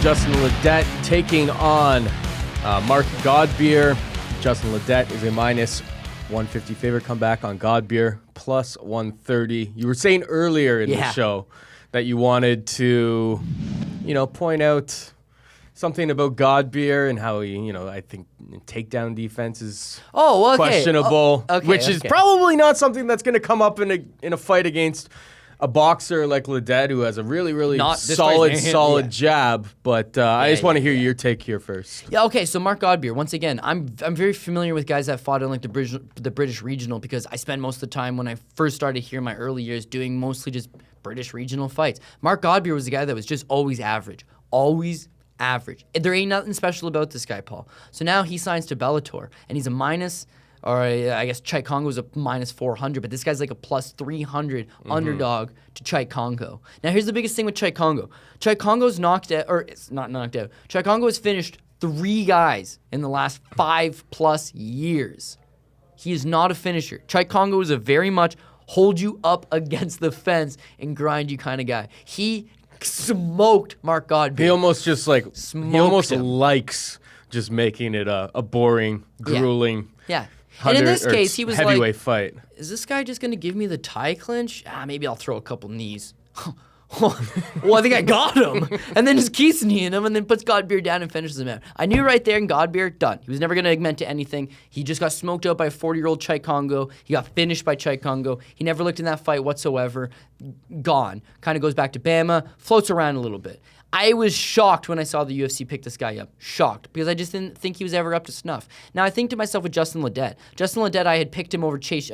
Justin Ledet taking on Mark Godbeer. Justin Ledet is a minus 150 favorite. Come back on Godbeer, plus 130. You were saying earlier in the show that you wanted to, point out something about Godbeer and how he, I think takedown defense is questionable, which is probably not something that's going to come up in a fight against a boxer like Ledet, who has a really, really solid jab. But I just want to hear your take here first. Yeah, okay, so Mark Godbeer, once again, I'm very familiar with guys that fought in like the British regional because I spent most of the time when I first started here in my early years doing mostly just British regional fights. Mark Godbeer was a guy that was just always average. Always average. There ain't nothing special about this guy, Paul. So now he signs to Bellator, and he's a minus, or I guess Chai Congo is a minus 400, but this guy's like a plus 300 underdog to Chai Congo. Now here's the biggest thing with Chai Congo. Chai Congo's knocked out, or it's not knocked out. Chai Congo has finished 3 guys in the last 5+ years. He is not a finisher. Chai Congo is a very much hold you up against the fence and grind you kind of guy. He smoked Mark Godbeer. He almost just likes just making it a boring, grueling. Yeah. And in this case, he was heavyweight fight. Is this guy just going to give me the tie clinch? Maybe I'll throw a couple knees. Well, I think I got him. And then just keeps kneeing him and then puts Godbeer down and finishes him out. I knew right there in Godbeer, done. He was never going to amend to anything. He just got smoked out by a 40-year-old Chai Congo. He got finished by Chai Congo. He never looked in that fight whatsoever. Gone. Kind of goes back to Bama, floats around a little bit. I was shocked when I saw the UFC pick this guy up. Shocked. Because I just didn't think he was ever up to snuff. Now, I think to myself with Justin Ledet. Justin Ledet, I had picked him over Chase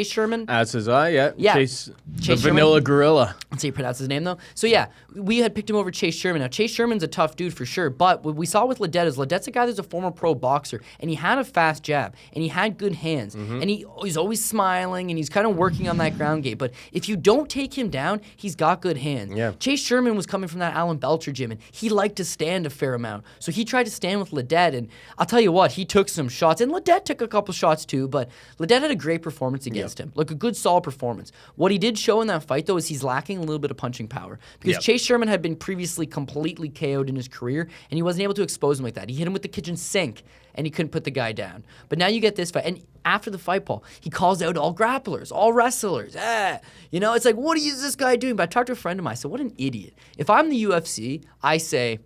Sherman. As is I, yeah. Chase the Sherman. Vanilla Gorilla. That's how you pronounce his name, though. So, yeah, we had picked him over Chase Sherman. Now, Chase Sherman's a tough dude for sure. But what we saw with Ledet is Ledet's a guy that's a former pro boxer. And he had a fast jab. And he had good hands. And he's always smiling. And he's kind of working on that ground game. But if you don't take him down, he's got good hands. Yeah. Chase Sherman was coming from that Alan Belcher gym. And he liked to stand a fair amount. So he tried to stand with Ledet. And I'll tell you what, he took some shots. And Ledet took a couple shots too. But Ledet had a great performance against him. Like a good, solid performance. What he did show in that fight, though, is he's lacking a little bit of punching power. Because Chase Sherman had been previously completely KO'd in his career. And he wasn't able to expose him like that. He hit him with the kitchen sink. And he couldn't put the guy down. But now you get this fight. And after the fight, Paul, he calls out all grapplers, all wrestlers. It's like, what is this guy doing? But I talked to a friend of mine. I said, what an idiot. If I'm the UFC, I say,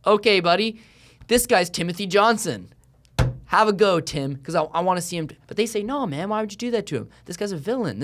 okay, buddy, this guy's Timothy Johnson. Have a go, Tim, because I want to see him. But they say, no, man, why would you do that to him? This guy's a villain.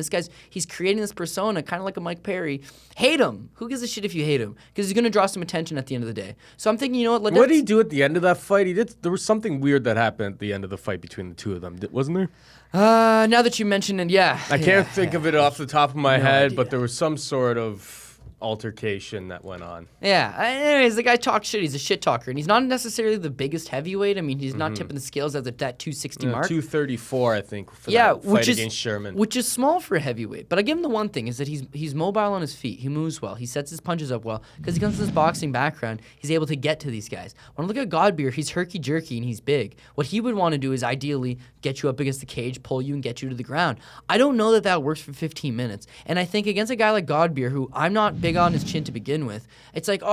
He's creating this persona, kind of like a Mike Perry. Hate him. Who gives a shit if you hate him? Because he's going to draw some attention at the end of the day. So I'm thinking, what did he do at the end of that fight? There was something weird that happened at the end of the fight between the two of them, wasn't there? Now that you mention it, yeah. I can't think of it off the top of my head, but there was some sort of altercation that went on. Yeah. Anyways, the guy talks shit. He's a shit talker. And he's not necessarily the biggest heavyweight. I mean, he's not tipping the scales at that 260 mark. 234, I think, for that fight against Sherman. Which is small for a heavyweight. But I give him the one thing is that he's mobile on his feet. He moves well. He sets his punches up well. Because he comes from this boxing background, he's able to get to these guys. When I look at Godbeer, he's herky-jerky and he's big. What he would want to do is ideally get you up against the cage, pull you, and get you to the ground. I don't know that works for 15 minutes. And I think against a guy like Godbeer, who I'm not big on his chin to begin with, it's like,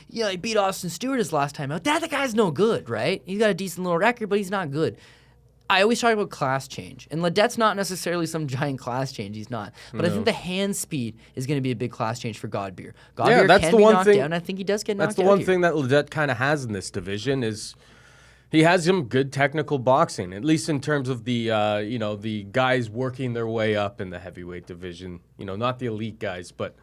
he beat Austin Stewart his last time out. The guy's no good, right? He's got a decent little record, but he's not good. I always talk about class change. And Ledet's not necessarily some giant class change. He's not. But I think the hand speed is going to be a big class change for Godbeer. Godbeer that's can the be one knocked thing, down. I think he does get knocked That's the out one here. thing that Ledet kind of has in this division is he has some good technical boxing, at least in terms of the the guys working their way up in the heavyweight division. Not the elite guys, but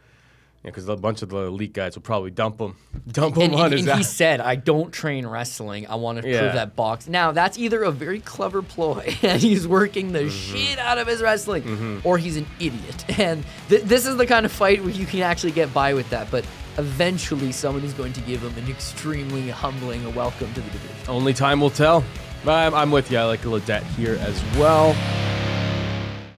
because a bunch of the elite guys will probably dump him on his ass. And he said, I don't train wrestling. I want to prove that box. Now, that's either a very clever ploy, and he's working the shit out of his wrestling, or he's an idiot. And this is the kind of fight where you can actually get by with that. But eventually, someone is going to give him an extremely humbling welcome to the division. Only time will tell. I'm with you. I like Ledet here as well.